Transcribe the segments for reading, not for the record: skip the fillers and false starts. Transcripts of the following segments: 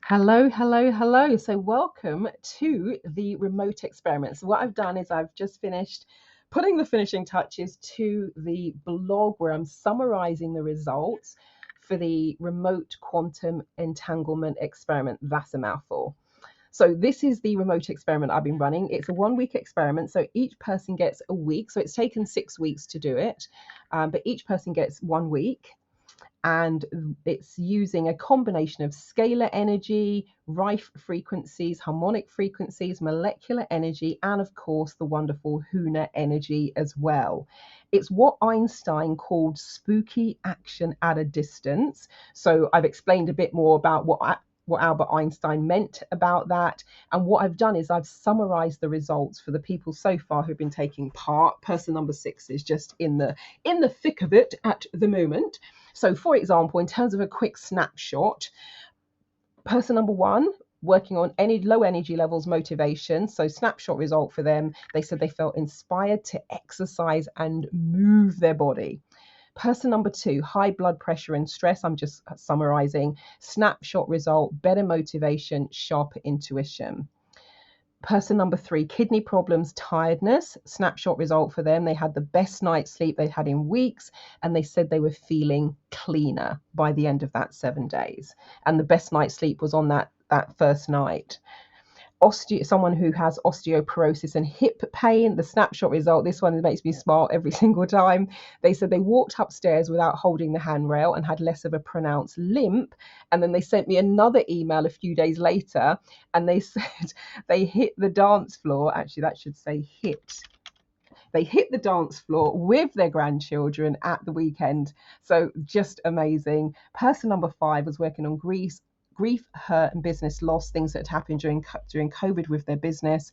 Hello, hello, hello. So, welcome to the remote experiment. So, what I've done is I've just finished putting the finishing touches to the blog where I'm summarizing the results for the remote quantum entanglement experiment. That's a mouthful. So, this is the remote experiment I've been running. It's a 1 week experiment. So, each person gets a week. So, it's taken 6 weeks to do it, but each person gets 1 week, and it's using a combination of scalar energy, Rife frequencies, harmonic frequencies, molecular energy, and of course the wonderful Huna energy as well. It's what Einstein called spooky action at a distance. So I've explained a bit more about what Albert Einstein meant about that. And what I've done is I've summarized the results for the people so far who've been taking part. Person number 6 is just in the thick of it at the moment. So, for example, in terms of a quick snapshot, person number 1 working on any low energy levels motivation. So, snapshot result for them, they said they felt inspired to exercise and move their body. Person number 2, high blood pressure and stress. I'm just summarizing. Snapshot result, better motivation, sharper intuition. Person number 3, kidney problems, tiredness. Snapshot result for them, they had the best night's sleep they'd had in weeks, and they said they were feeling cleaner by the end of that 7 days. And the best night's sleep was on that first night. Someone who has osteoporosis and hip pain, the snapshot result, this one makes me smile every single time. They said they walked upstairs without holding the handrail and had less of a pronounced limp. And then they sent me another email a few days later, and they said they hit the dance floor. Actually, that should say hit. They hit the dance floor with their grandchildren at the weekend. So just amazing. Person number 5 was working on grief, hurt, and business loss, things that had happened during COVID with their business.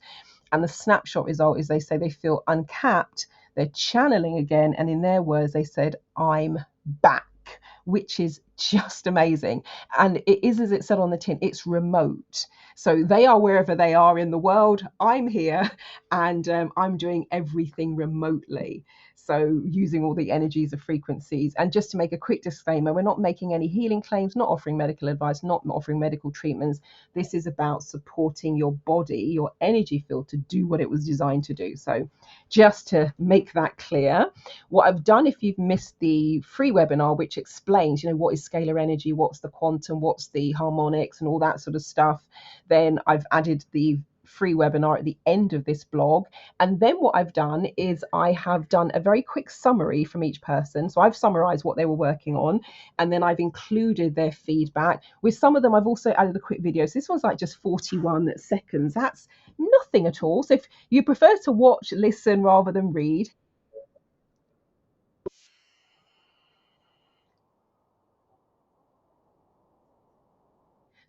And the snapshot result is they say they feel uncapped, they're channeling again, and in their words, they said, "I'm back," which is just amazing. And it is, as it said on the tin, it's remote. So they are wherever they are in the world. I'm here, and I'm doing everything remotely. So using all the energies of frequencies. And just to make a quick disclaimer, we're not making any healing claims, not offering medical advice, not offering medical treatments. This is about supporting your body, your energy field to do what it was designed to do. So just to make that clear, what I've done, if you've missed the free webinar, which explains, what is scalar energy, what's the quantum, what's the harmonics, and all that sort of stuff, then I've added the free webinar at the end of this blog. And then what I've done is I have done a very quick summary from each person. So I've summarized what they were working on, and then I've included their feedback. With some of them, I've also added a quick video. So this one's like just 41 seconds. That's nothing at all. So if you prefer to watch, listen rather than read,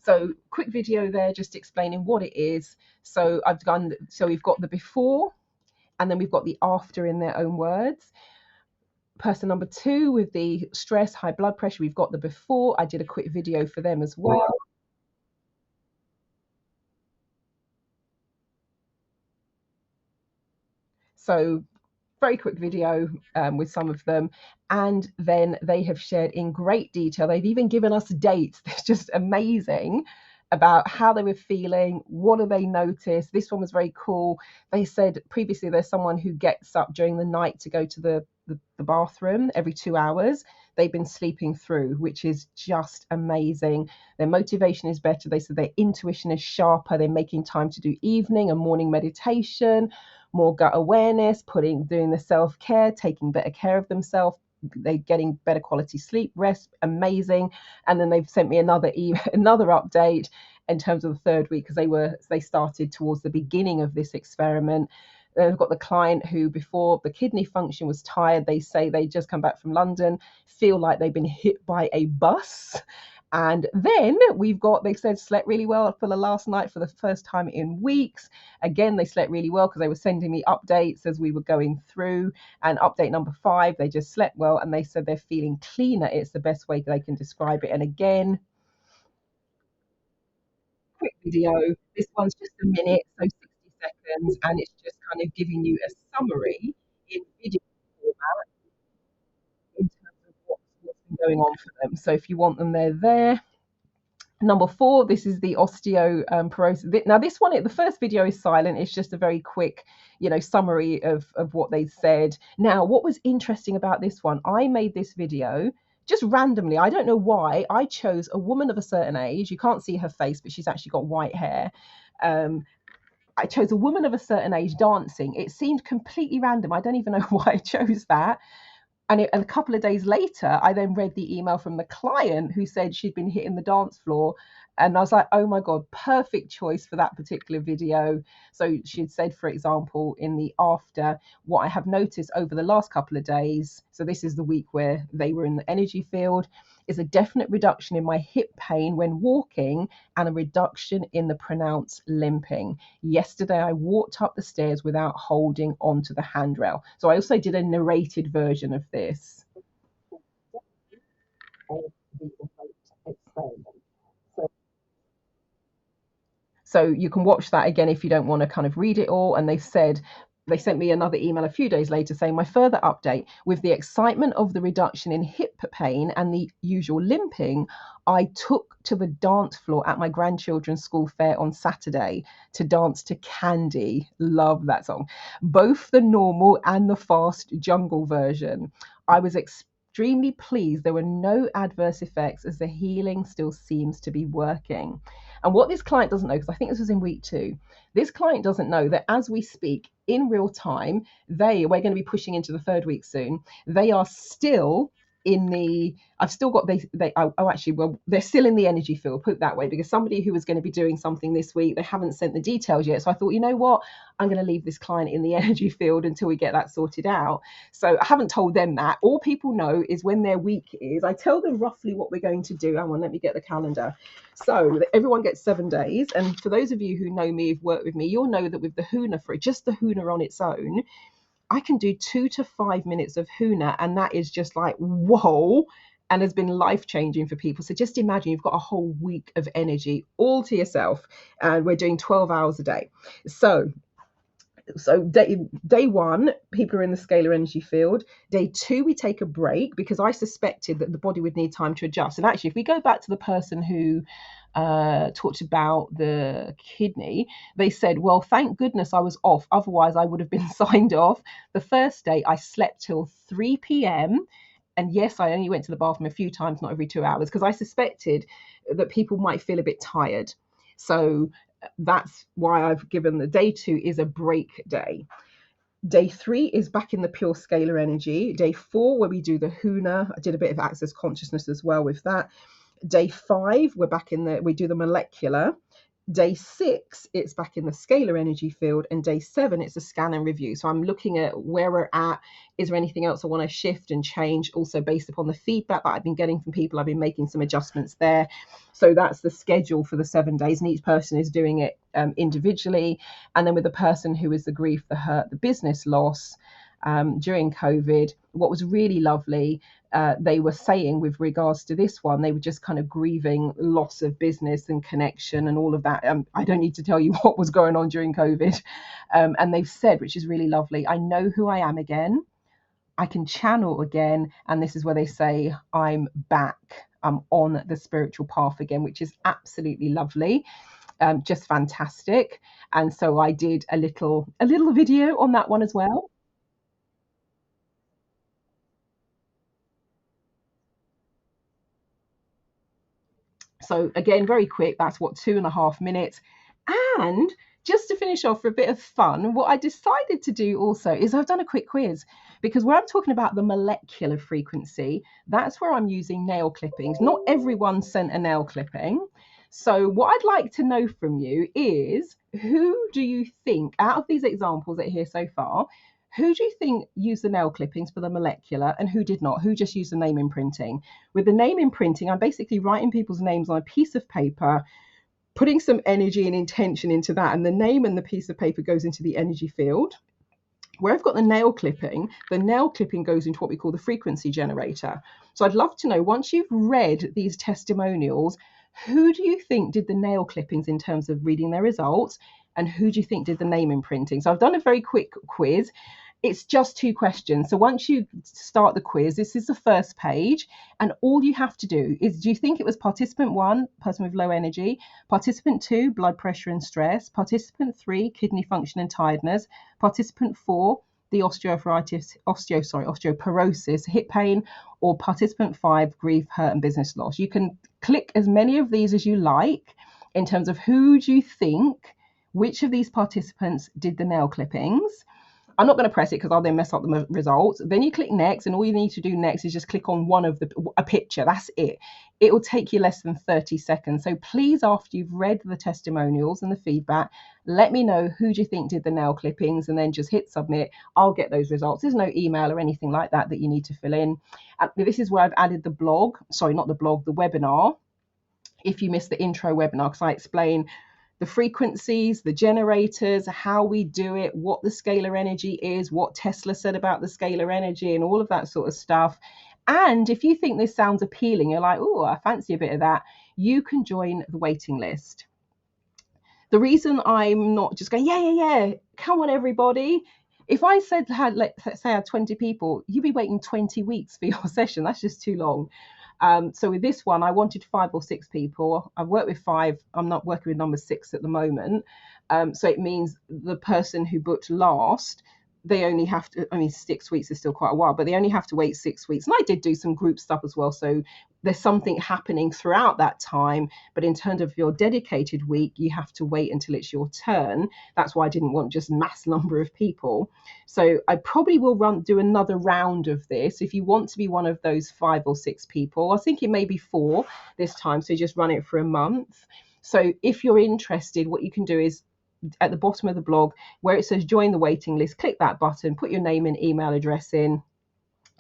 so quick video there just explaining what it is. So we've got the before, and then we've got the after in their own words. Person number 2 with the stress, high blood pressure, we've got the before. I did a quick video for them as well. So very quick video with some of them, and then they have shared in great detail. They've even given us dates. It's just amazing about how they were feeling, what do they notice. This one was very cool. They said previously there's someone who gets up during the night to go to the bathroom every 2 hours. They've been sleeping through, which is just amazing. Their motivation is better. They said their intuition is sharper. They're making time to do evening and morning meditation, more gut awareness, doing the self-care, taking better care of themselves. They're getting better quality sleep, rest, amazing. And then they've sent me another update in terms of the 3rd week, because they started towards the beginning of this experiment. They've got the client who, before the kidney function was tired, they say they just come back from London, feel like they've been hit by a bus. And then they said slept really well for the last night for the first time in weeks. Again, they slept really well because they were sending me updates as we were going through. And update number 5, they just slept well, and they said they're feeling cleaner. It's the best way they can describe it. And again, quick video. This one's just a minute, so 60 seconds, and it's just kind of giving you a summary in video format in terms of what's been going on for them. So if you want them, they're there. Number 4, this is the osteoporosis. Now this one, the first video is silent. It's just a very quick, summary of what they said. Now, what was interesting about this one, I made this video just randomly. I don't know why. I chose a woman of a certain age. You can't see her face, but she's actually got white hair. I chose a woman of a certain age dancing. It seemed completely random. I don't even know why I chose that. And a couple of days later, I then read the email from the client who said she'd been hitting the dance floor. And I was like, oh my God, perfect choice for that particular video. So she'd said, for example, in the after, what I have noticed over the last couple of days, so this is the week where they were in the energy field, is a definite reduction in my hip pain when walking and a reduction in the pronounced limping. Yesterday, I walked up the stairs without holding onto the handrail. So I also did a narrated version of this. So you can watch that again if you don't want to kind of read it all. And they sent me another email a few days later saying, my further update, with the excitement of the reduction in hip pain and the usual limping, I took to the dance floor at my grandchildren's school fair on Saturday to dance to Candy. Love that song. Both the normal and the fast jungle version. I was extremely pleased there were no adverse effects as the healing still seems to be working. And what this client doesn't know, because I think this was in week 2, this client doesn't know that as we speak in real time, we're going to be pushing into the 3rd week soon. They are still in the, I've still got, they're still in the energy field, put it that way, because somebody who was going to be doing something this week, they haven't sent the details yet. So I thought, you know what, I'm going to leave this client in the energy field until we get that sorted out. So I haven't told them that. All people know is when their week is, I tell them roughly what we're going to do. Hang on, let me get the calendar. So everyone gets 7 days. And for those of you who know me, who've worked with me, you'll know that with the Huna, for just the Huna on its own, I can do 2 to 5 minutes of Huna, and that is just like, whoa, and has been life-changing for people. So just imagine you've got a whole week of energy all to yourself, and we're doing 12 hours a day. So day 1, people are in the scalar energy field. Day 2, we take a break because I suspected that the body would need time to adjust. And actually, if we go back to the person who talked about the kidney, they said, well, thank goodness I was off. Otherwise, I would have been signed off. The first day, I slept till 3 p.m. And yes, I only went to the bathroom a few times, not every 2 hours, because I suspected that people might feel a bit tired. So that's why I've given the day 2 is a break day. Day 3 is back in the pure scalar energy. Day 4, where we do the Huna, I did a bit of access consciousness as well with that. Day 5, we do the molecular. Day 6, it's back in the scalar energy field. And day 7, it's a scan and review. So I'm looking at where we're at. Is there anything else I want to shift and change? Also based upon the feedback that I've been getting from people, I've been making some adjustments there. So that's the schedule for the 7 days. And each person is doing it individually. And then with the person who is the grief, the hurt, the business loss, during COVID, what was really lovely, they were saying with regards to this one, they were just kind of grieving loss of business and connection and all of that. I don't need to tell you what was going on during COVID. And they've said, which is really lovely, I know who I am again. I can channel again. And this is where they say, I'm back. I'm on the spiritual path again, which is absolutely lovely. Just fantastic. And so I did a little video on that one as well. So again, very quick, that's what, 2.5 minutes. And just to finish off for a bit of fun, what I decided to do also is I've done a quick quiz, because where I'm talking about the molecular frequency, that's where I'm using nail clippings. Not everyone sent a nail clipping. So what I'd like to know from you is, who do you think, out of these examples that are here so far, who do you think used the nail clippings for the molecular and who did not? Who just used the name imprinting? With the name imprinting, I'm basically writing people's names on a piece of paper, putting some energy and intention into that, and the name and the piece of paper goes into the energy field. Where I've got the nail clipping goes into what we call the frequency generator. So I'd love to know, once you've read these testimonials, who do you think did the nail clippings in terms of reading their results, and who do you think did the name imprinting? So I've done a very quick quiz. It's just 2 questions. So once you start the quiz, this is the first page, and all you have to do is, do you think it was participant 1, person with low energy, participant 2, blood pressure and stress, participant 3, kidney function and tiredness, participant 4, the osteoporosis, hip pain, or participant 5, grief, hurt and business loss. You can click as many of these as you like in terms of who do you think, which of these participants did the nail clippings. I'm not going to press it because I'll then mess up the results. Then you click next, and all you need to do next is just click on one of a picture. That's it. It will take you less than 30 seconds. So please, after you've read the testimonials and the feedback, let me know who do you think did the nail clippings, and then just hit submit. I'll get those results. There's no email or anything like that you need to fill in. This is where I've added the blog. Sorry, not the blog, the webinar. If you missed the intro webinar, because I explain the frequencies, the generators, how we do it, what the scalar energy is, what Tesla said about the scalar energy, and all of that sort of stuff. And if you think this sounds appealing, you're like, oh, I fancy a bit of that, you can join the waiting list. The reason I'm not just going, yeah, come on, everybody. If I said, let's say I had 20 people, you'd be waiting 20 weeks for your session. That's just too long. So with this one, I wanted 5 or 6 people. I've worked with 5. I'm not working with number 6 at the moment. So it means the person who booked last, they only have to, 6 weeks is still quite a while, but they only have to wait 6 weeks. And I did do some group stuff as well. So there's something happening throughout that time. But in terms of your dedicated week, you have to wait until it's your turn. That's why I didn't want just mass number of people. So I probably will do another round of this. If you want to be one of those 5 or 6 people, I think it may be 4 this time. So just run it for a month. So if you're interested, what you can do is, at the bottom of the blog where it says join the waiting list, click that button, put your name and email address in,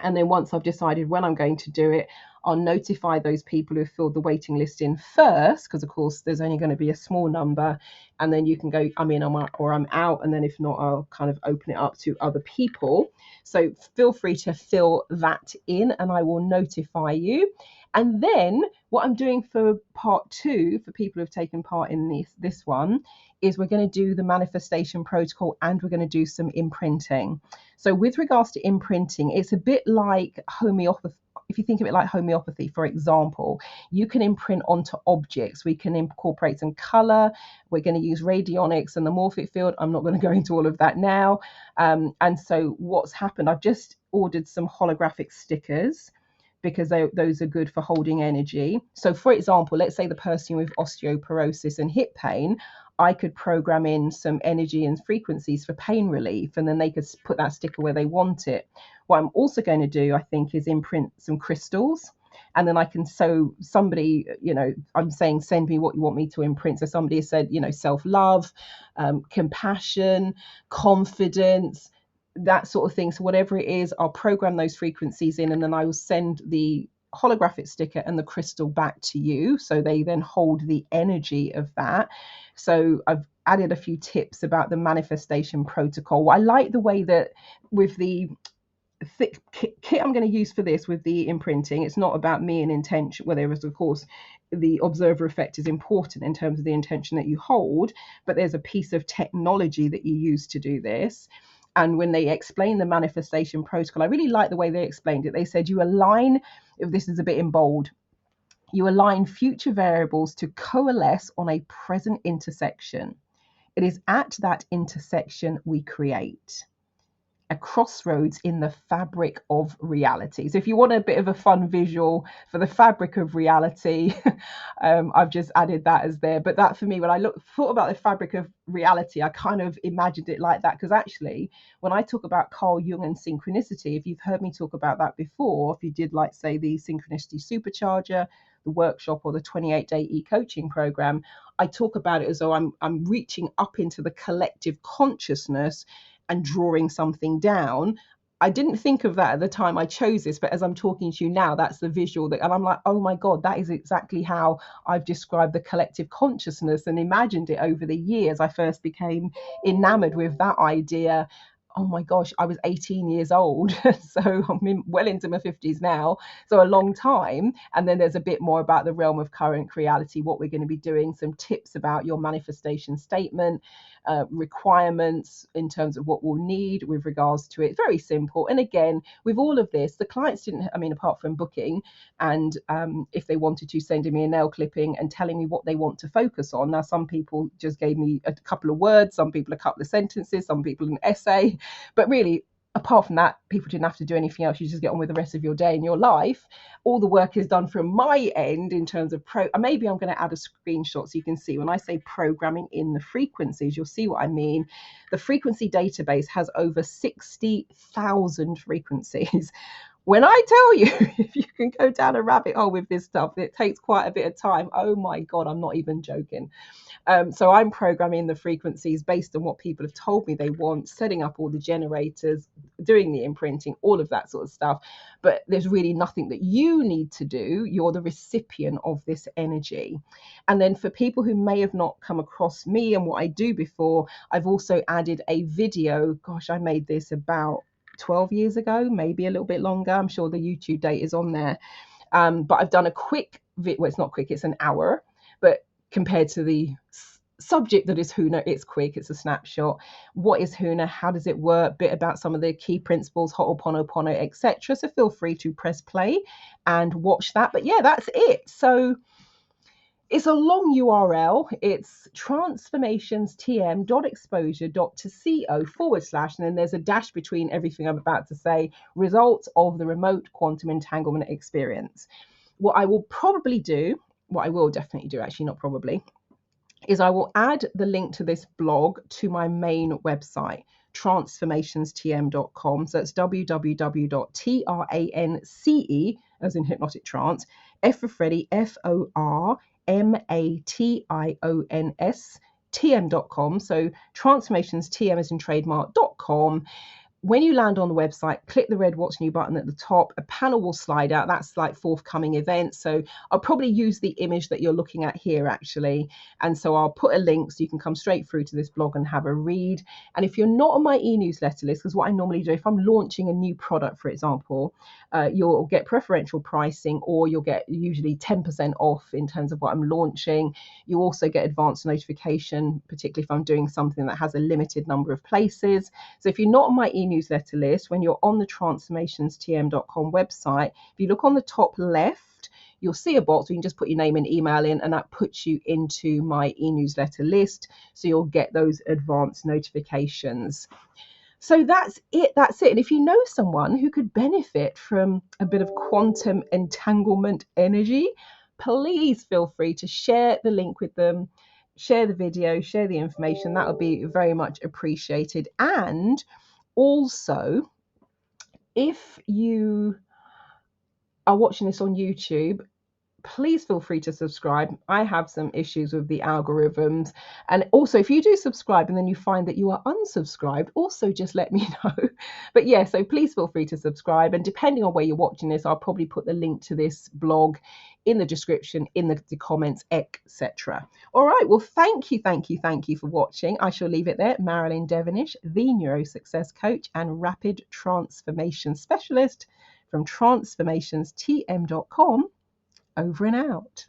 and then once I've decided when I'm going to do it, I'll notify those people who filled the waiting list in first, because of course there's only going to be a small number, and then you can go, I'm in or I'm out, and then if not, I'll kind of open it up to other people. So feel free to fill that in and I will notify you. And then what I'm doing for part 2 for people who've taken part in this one is we're going to do the manifestation protocol, and we're going to do some imprinting. So with regards to imprinting, it's a bit like homeopathy. If you think of it like homeopathy, for example, you can imprint onto objects. We can incorporate some color. We're going to use radionics and the morphic field. I'm not going to go into all of that now. And so what's happened, I've just ordered some holographic stickers, because those are good for holding energy. So for example, let's say the person with osteoporosis and hip pain, I could program in some energy and frequencies for pain relief, and then they could put that sticker where they want it. What I'm also going to do, I think, is imprint some crystals. And then I can, so somebody, I'm saying, send me what you want me to imprint. So somebody has said, self-love, compassion, confidence, that sort of thing. So whatever it is, I'll program those frequencies in, and then I will send the holographic sticker and the crystal back to you, so they then hold the energy of that. So I've added a few tips about the manifestation protocol. I like the way that with the thick kit I'm going to use for this, with the imprinting, it's not about me and intention, where there is, of course, the observer effect is important in terms of the intention that you hold, but there's a piece of technology that you use to do this. And when they explain the manifestation protocol, I really like the way they explained it. They said you align, if this is a bit in bold, you align future variables to coalesce on a present intersection. It is at that intersection we create a crossroads in the fabric of reality. So if you want a bit of a fun visual for the fabric of reality, I've just added that as there. But that, for me, when I thought about the fabric of reality, I kind of imagined it like that, because actually when I talk about Carl Jung and synchronicity, if you've heard me talk about that before, if you did, like, say, the synchronicity supercharger, the workshop, or the 28-day e-coaching program, I talk about it as though I'm reaching up into the collective consciousness and drawing something down. I didn't think of that at the time I chose this, but as I'm talking to you now, that's the visual and I'm like, oh my God, that is exactly how I've described the collective consciousness and imagined it over the years. I first became enamored with that idea. Oh my gosh, I was 18 years old. So I'm well into my 50s now. So a long time. And then there's a bit more about the realm of current reality, what we're going to be doing, some tips about your manifestation statement, requirements in terms of what we'll need with regards to it. Very simple. And again, with all of this, the clients didn't, I mean, apart from booking and if they wanted to, sending me a nail clipping and telling me what they want to focus on. Now, some people just gave me a couple of words, some people a couple of sentences, some people an essay, but really, apart from that, people didn't have to do anything else. You just get on with the rest of your day and your life. All the work is done from my end in terms of maybe I'm going to add a screenshot so you can see when I say programming in the frequencies, you'll see what I mean. The frequency database has over 60,000 frequencies. When I tell you, if you can go down a rabbit hole with this stuff, it takes quite a bit of time. Oh my God, I'm not even joking. So I'm programming the frequencies based on what people have told me they want, setting up all the generators, doing the imprinting, all of that sort of stuff. But there's really nothing that you need to do. You're the recipient of this energy. And then for people who may have not come across me and what I do before, I've also added a video. Gosh, I made this about 12 years ago, maybe a little bit longer. I'm sure the YouTube date is on there. But I've done a quick well, it's not quick, it's an hour, but compared to the subject that is Huna, it's quick, it's a snapshot. What is Huna? How does it work? Bit about some of the key principles, Ho'oponopono, etc. So feel free to press play and watch that. But yeah, that's it. So it's a long URL. It's transformationstm.exposure.co/, and then there's a dash between everything I'm about to say, results of the remote quantum entanglement experience. What I will probably do, what I will definitely do, actually not probably, is I will add the link to this blog to my main website, transformationstm.com. So it's www.trance, as in hypnotic trance, F for Freddy, FORMATIONS, tm.com. So transformationstm as in trademark.com. When you land on the website, click the red What's New button at the top. A panel will slide out. That's like forthcoming events. So I'll probably use the image that you're looking at here, actually. And so I'll put a link so you can come straight through to this blog and have a read. And if you're not on my e-newsletter list, because what I normally do, if I'm launching a new product, for example, you'll get preferential pricing, or you'll get usually 10% off in terms of what I'm launching. You also get advanced notification, particularly if I'm doing something that has a limited number of places. So if you're not on my e-newsletter list, when you're on the transformationstm.com website, if you look on the top left, you'll see a box where you can just put your name and email in, and that puts you into my e-newsletter list. So you'll get those advanced notifications. So that's it. And if you know someone who could benefit from a bit of quantum entanglement energy, please feel free to share the link with them, share the video, share the information. That would be very much appreciated. And also, if you are watching this on YouTube, please feel free to subscribe. I have some issues with the algorithms. And also, if you do subscribe and then you find that you are unsubscribed, also just let me know. But yeah, so please feel free to subscribe. And depending on where you're watching this, I'll probably put the link to this blog in the description, in the comments, etc. All right, well, thank you for watching. I shall leave it there. Marilyn Devonish, the NeuroSuccess coach and rapid transformation specialist from transformationstm.com. Over and out.